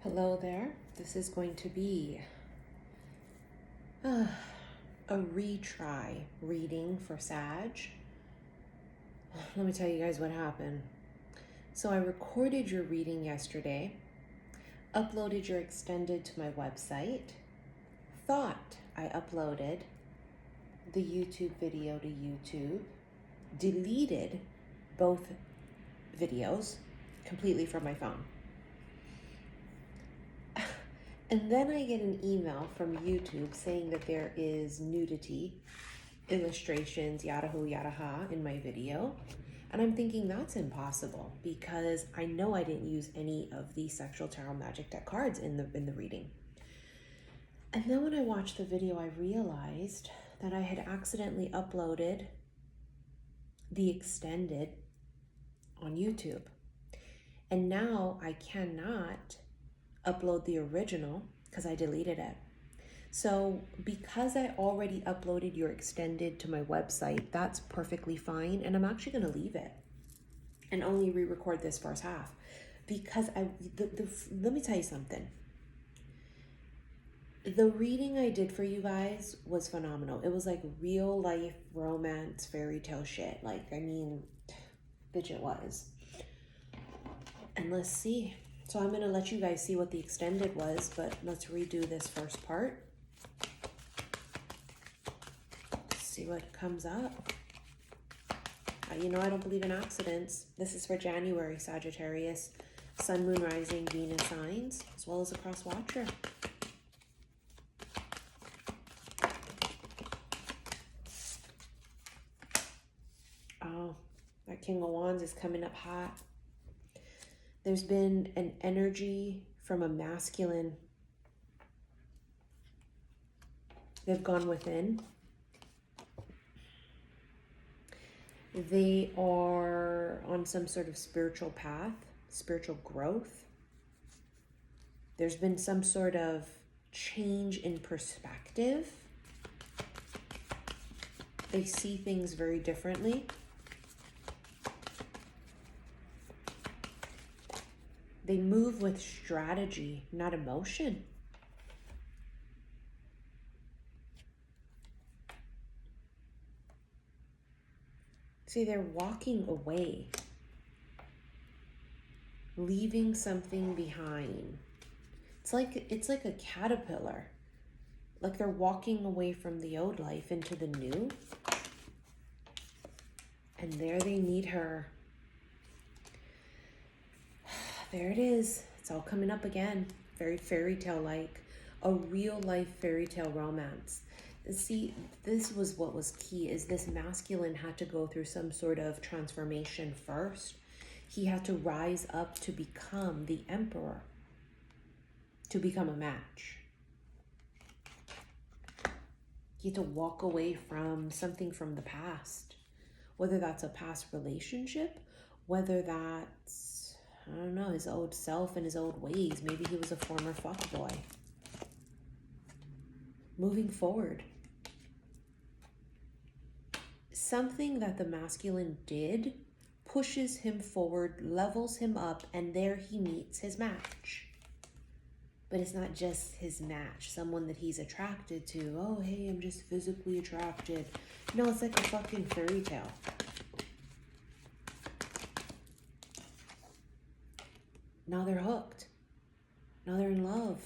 Hello there. This is going to be a retry reading for Sag. Let me tell you guys what happened. So I recorded your reading yesterday, uploaded your extended to my website, thought I uploaded the YouTube video to YouTube, deleted both videos completely from my phone. And then I get an email from YouTube saying that there is nudity, illustrations, yada ho, yada ha in my video. And I'm thinking that's impossible because I know I didn't use any of the sexual tarot magic deck cards in the reading. And then when I watched the video, I realized that I had accidentally uploaded the extended on YouTube. And now I cannot upload the original because I deleted it. So because I already uploaded your extended to my website, that's perfectly fine. And I'm actually going to leave it and only re-record this first half because let me tell you something. The reading I did for you guys was phenomenal. It was like real life romance fairy tale shit. Like, I mean, bitch, it was. And let's see. So I'm going to let you guys see what the extended was, but let's redo this first part. See what comes up. You know I don't believe in accidents. This is for January, Sagittarius, Sun, Moon, Rising, Venus signs, as well as a cross watcher. Oh, that King of Wands is coming up hot. There's been an energy from a masculine. They've gone within. They are on some sort of spiritual path, spiritual growth. There's been some sort of change in perspective. They see things very differently. They move with strategy, not emotion. See, they're walking away, leaving something behind. It's like a caterpillar. Like they're walking away from the old life into the new. And there they meet her. There it is. It's all coming up again. Very fairy tale-like. A real life fairy tale romance. See, this was what was key, is this masculine had to go through some sort of transformation first. He had to rise up to become the emperor, to become a match. He had to walk away from something from the past, whether that's a past relationship, whether that's, I don't know, his old self and his old ways. Maybe he was a former fuckboy. Moving forward. Something that the masculine did pushes him forward, levels him up, and there he meets his match. But it's not just his match, someone that he's attracted to. Oh, hey, I'm just physically attracted. No, it's like a fucking fairy tale. Now they're hooked. Now they're in love.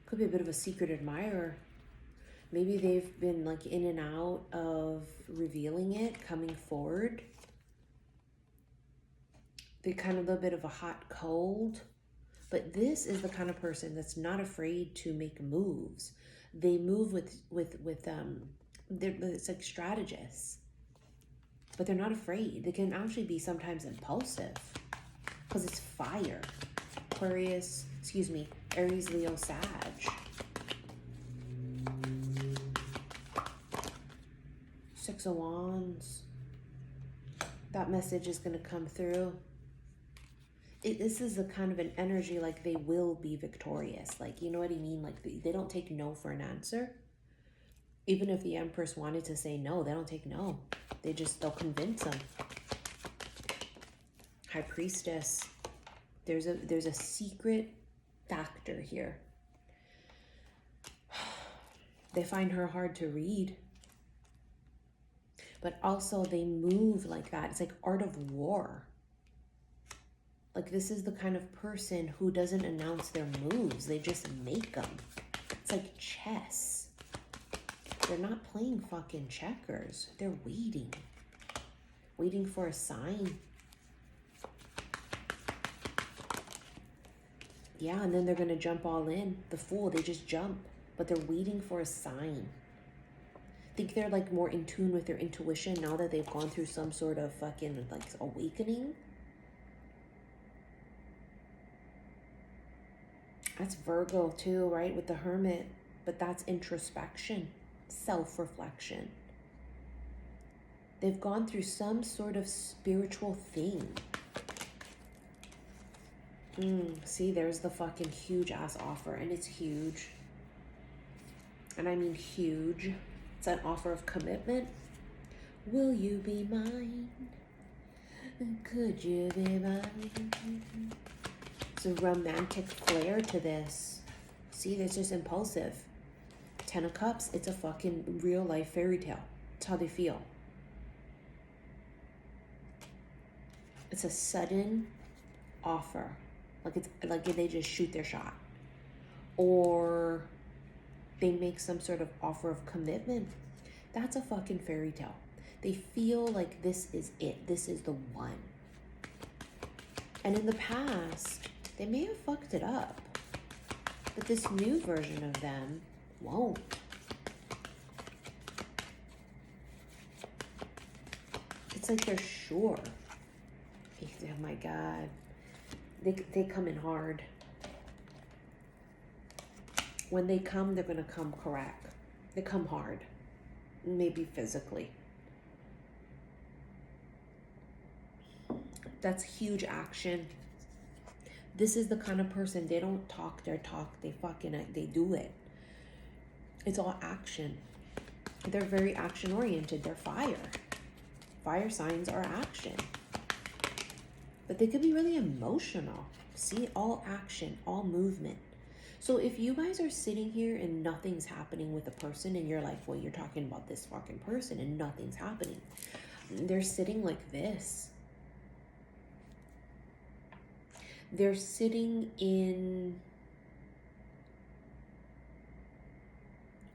Could be a bit of a secret admirer. Maybe they've been like in and out of revealing it, coming forward. They're kind of a bit of a hot cold. But this is the kind of person that's not afraid to make moves. They move it's like strategists. But they're not afraid. They can actually be sometimes impulsive. Because it's fire. Aries, Leo, Sag. Six of Wands. That message is going to come through. This is a kind of an energy like they will be victorious. Like, you know what I mean? Like they don't take no for an answer. Even if the Empress wanted to say no, they don't take no. They'll convince them. High Priestess. There's a secret factor here. They find her hard to read. But also they move like that. It's like art of war. Like this is the kind of person who doesn't announce their moves. They just make them. It's like chess. They're not playing fucking checkers. They're waiting. Waiting for a sign. Yeah, and then they're going to jump all in. The Fool, they just jump. But they're waiting for a sign. I think they're like more in tune with their intuition now that they've gone through some sort of fucking like awakening. That's Virgo too, right? With the Hermit. But that's introspection, self-reflection. They've gone through some sort of spiritual thing. See, there's the fucking huge ass offer, and it's huge. And I mean huge. It's an offer of commitment. Will you be mine? Could you be mine? It's a romantic flair to this. See, it's just impulsive. 10 of Cups, it's a fucking real life fairy tale. It's how they feel. It's a sudden offer. Like it's like they just shoot their shot. Or they make some sort of offer of commitment. That's a fucking fairy tale. They feel like this is it. This is the one. And in the past, they may have fucked it up. But this new version of them won't. It's like they're sure. Oh my God. They come in hard. When they come, they're going to come correct. They come hard. Maybe physically. That's huge action. This is the kind of person, they don't talk their talk. They do it. It's all action. They're very action oriented. They're fire. Fire signs are action. But they could be really emotional. See, all action, all movement. So if you guys are sitting here and nothing's happening with a person and you're like, well, you're talking about this fucking person and nothing's happening. They're sitting like this. They're sitting in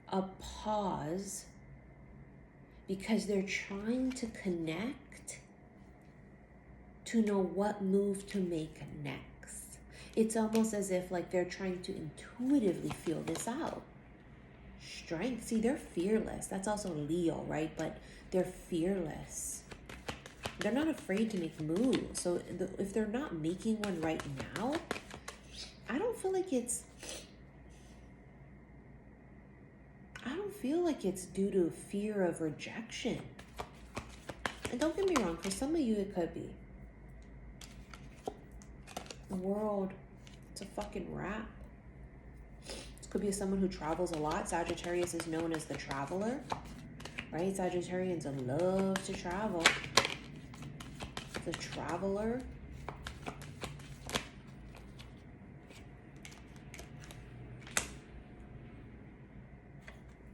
a pause because they're trying to connect to know what move to make next. It's almost as if like they're trying to intuitively feel this out. Strength. See, they're fearless. That's also Leo, right? But they're fearless. They're not afraid to make moves. So if they're not making one right now, I don't feel like it's due to fear of rejection. And don't get me wrong, for some of you it could be. The World, it's a fucking wrap. This could be someone who travels a lot. Sagittarius is known as the traveler, right? Sagittarians love to travel. The traveler.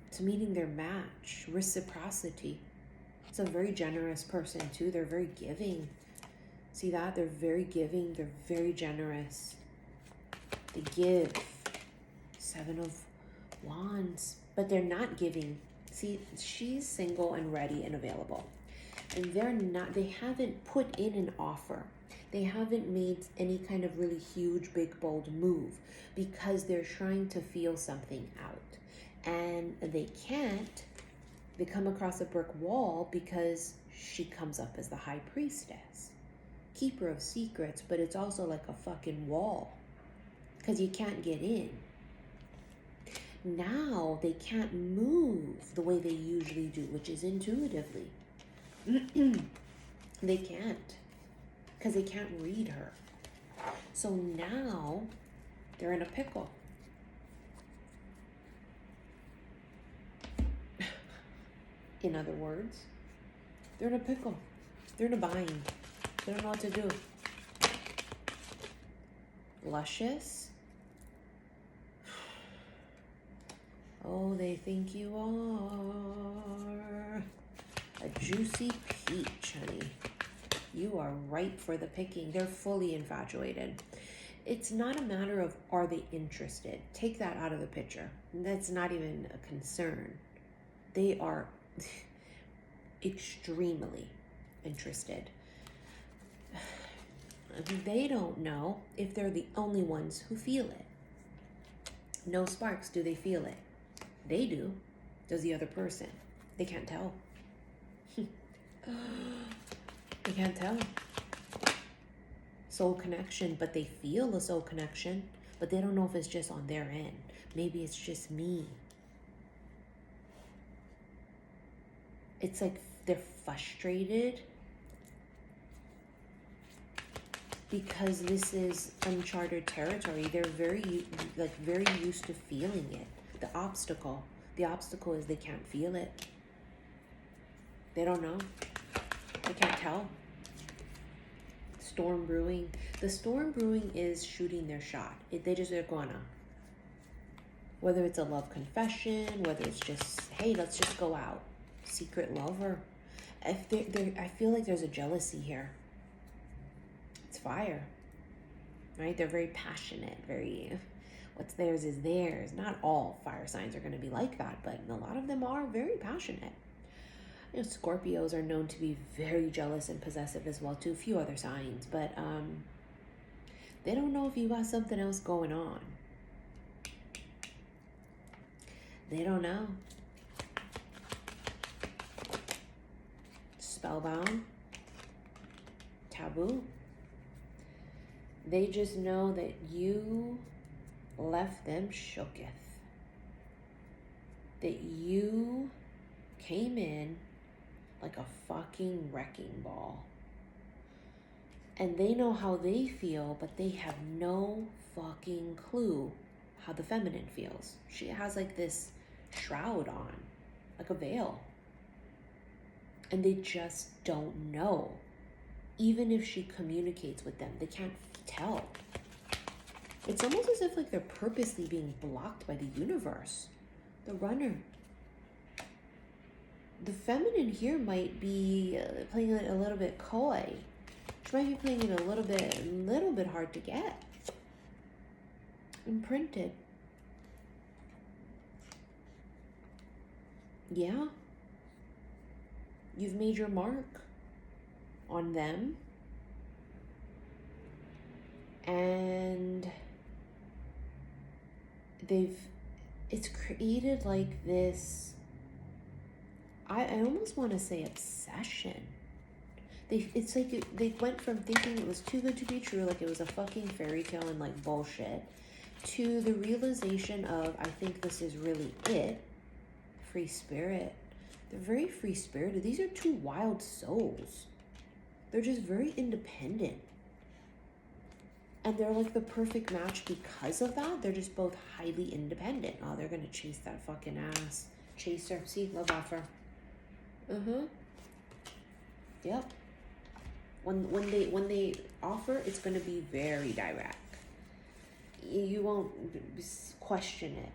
It's meeting their match. Reciprocity. It's a very generous person too. They're very giving. See that? They're very giving. They're very generous. They give. 7 of Wands. But they're not giving. See, she's single and ready and available. And they haven't put in an offer. They haven't made any kind of really huge, big, bold move because they're trying to feel something out. And they can't. They come across a brick wall because she comes up as the high priestess. Keeper of secrets, but it's also like a fucking wall because you can't get in. Now they can't move the way they usually do, which is intuitively. They can't because they can't read her. So now they're in a pickle. In other words, they're in a pickle. They're in a bind. They don't know what to do. Luscious, Oh, they think you are a juicy peach, honey. You are ripe for the picking. They're fully infatuated. It's not a matter of are they interested. Take that out of the picture. That's not even a concern. They are extremely interested. They don't know if they're the only ones who feel it. No sparks, do they feel it? They do. Does the other person? They can't tell. They can't tell. Soul connection, but they feel the soul connection, but they don't know if it's just on their end. Maybe it's just me. It's like they're frustrated because this is uncharted territory. They're very used to feeling it. The obstacle is they can't feel it. They don't know. They can't tell. Storm brewing. The storm brewing is shooting their shot. They're gonna. Whether it's a love confession, whether it's just, hey, let's just go out. Secret lover. I feel like there's a jealousy here. It's fire, right? They're very passionate, very, what's theirs is theirs. Not all fire signs are going to be like that, but a lot of them are very passionate. You know, Scorpios are known to be very jealous and possessive as well too. A few other signs, but they don't know if you got something else going on. They don't know. Spellbound. Taboo. They just know that you left them shooketh. That you came in like a fucking wrecking ball. And they know how they feel, but they have no fucking clue how the feminine feels. She has like this shroud on, like a veil. And they just don't know. Even if she communicates with them, they can't tell. It's almost as if like they're purposely being blocked by the universe. The runner. The feminine here might be playing it a little bit coy. She might be playing it a little bit hard to get. Imprinted. Yeah. You've made your mark on them. And it's created like this, I almost want to say obsession. It's like they went from thinking it was too good to be true, like it was a fucking fairy tale and like bullshit, to the realization of, I think this is really it. Free spirit. They're very free spirited. These are two wild souls. They're just very independent. And they're like the perfect match because of that. They're just both highly independent. Oh, they're going to chase that fucking ass. Chaser. See, love offer. Yep. When they offer, it's going to be very direct. You won't question it.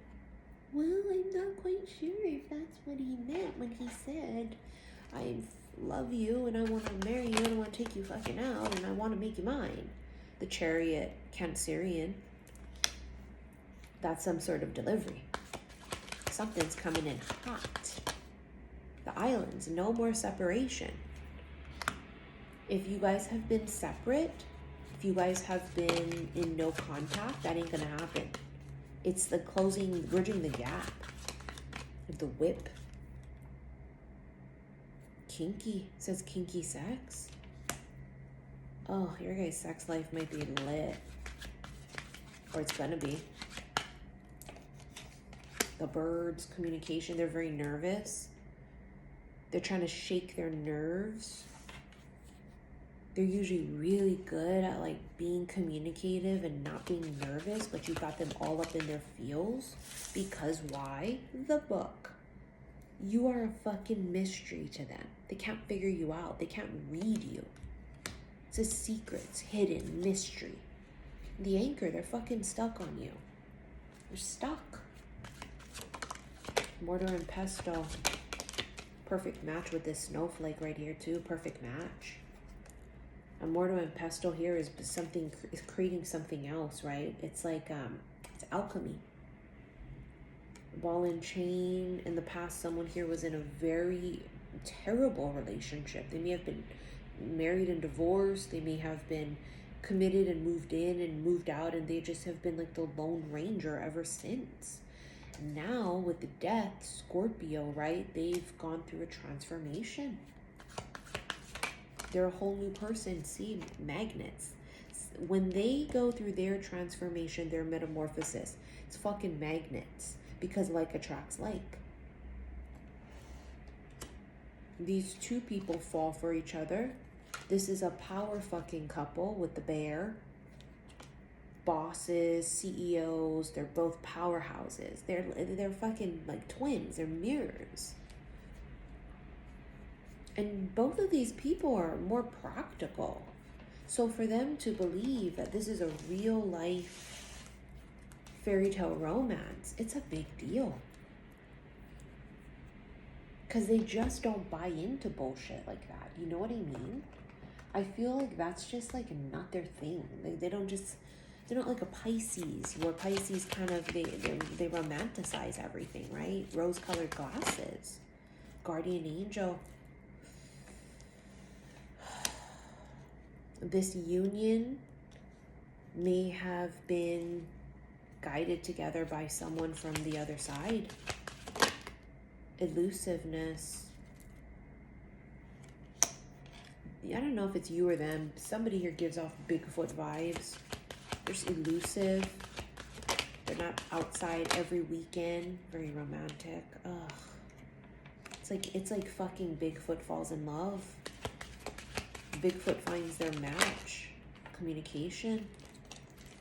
Well, I'm not quite sure if that's what he meant when he said, I love you and I want to marry you and I want to take you fucking out and I want to make you mine. The Chariot, Cancerian, that's some sort of delivery. Something's coming in hot. The islands, no more separation. If you guys have been separate, if you guys have been in no contact, that ain't gonna happen. It's the bridging the gap. The whip. Kinky, it says kinky sex. Oh, your guys' sex life might be lit. Or it's gonna be. The birds, communication, they're very nervous. They're trying to shake their nerves. They're usually really good at like being communicative and not being nervous, but you got them all up in their feels. Because why? The book. You are a fucking mystery to them. They can't figure you out. They can't read you. It's a secrets, hidden, mystery. The anchor, they're fucking stuck on you. They're stuck. Mortar and pestle. Perfect match with this snowflake right here too. Perfect match. A mortar and pestle here is creating something else, right? It's like it's alchemy. Ball and chain. In the past, someone here was in a very terrible relationship. They may have been married and divorced. They may have been committed and moved in and moved out, and they just have been like the Lone Ranger ever since. Now with the death, Scorpio, right? They've gone through a transformation. They're a whole new person. See, magnets. When they go through their transformation, their metamorphosis, it's fucking magnets, because like attracts like. These two people fall for each other. This is a power fucking couple with the bear. Bosses, CEOs, they're both powerhouses. They're fucking like twins. They're mirrors. And both of these people are more practical. So for them to believe that this is a real life fairy tale romance, it's a big deal. Because they just don't buy into bullshit like that. You know what I mean? I feel like that's just like not their thing. They don't like a Pisces, where Pisces kind of, they romanticize everything, right? Rose-colored glasses. Guardian angel. This union may have been guided together by someone from the other side. Elusiveness. I don't know if it's you or them. Somebody here gives off Bigfoot vibes. They're just elusive. They're not outside every weekend. Very romantic. Ugh. It's like fucking Bigfoot falls in love. Bigfoot finds their match. Communication.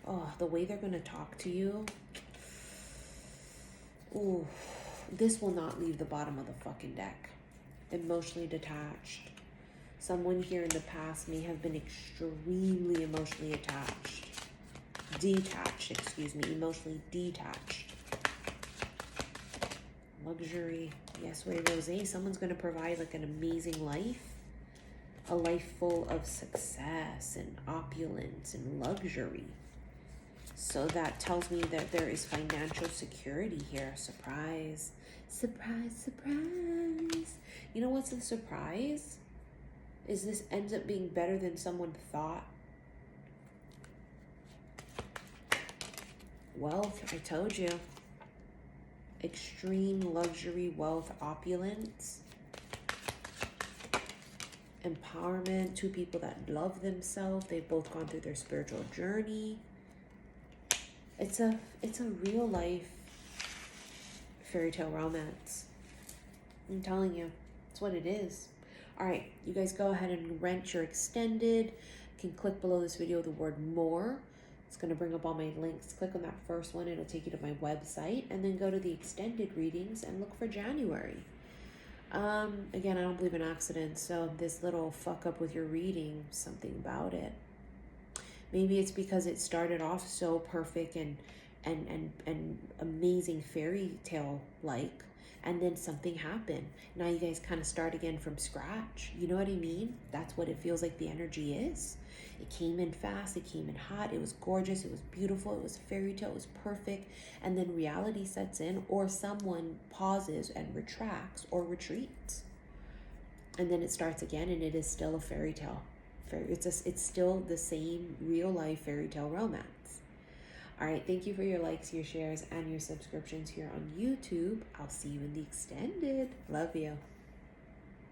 Oh, the way they're gonna talk to you. Ooh, this will not leave the bottom of the fucking deck. Emotionally detached. Someone here in the past may have been extremely emotionally attached. Emotionally detached. Luxury. Yes, way rosé. Someone's gonna provide like an amazing life. A life full of success and opulence and luxury. So that tells me that there is financial security here. Surprise. Surprise, surprise. You know what's the surprise? Is this ends up being better than someone thought. Wealth, I told you. Extreme luxury, wealth, opulence. Empowerment, two people that love themselves. They've both gone through their spiritual journey. It's a real life fairy tale romance. I'm telling you, it's what it is. All right, you guys go ahead and rent your extended. You can click below this video the word more. It's going to bring up all my links. Click on that first one. It'll take you to my website, and then go to the extended readings and look for January. Again, I don't believe in accidents, so this little fuck up with your reading, something about it. Maybe it's because it started off so perfect and amazing fairy tale like, and then something happened. Now you guys kind of start again from scratch. You know what I mean? That's what it feels like the energy is. It came in fast, it came in hot, it was gorgeous, it was beautiful, it was fairy tale, it was perfect, and then reality sets in, or someone pauses and retracts retreats. And then it starts again, and it is still a fairy tale. It's still the same real life fairy tale romance. All right, thank you for your likes, your shares, and your subscriptions here on YouTube. I'll see you in the extended. Love you.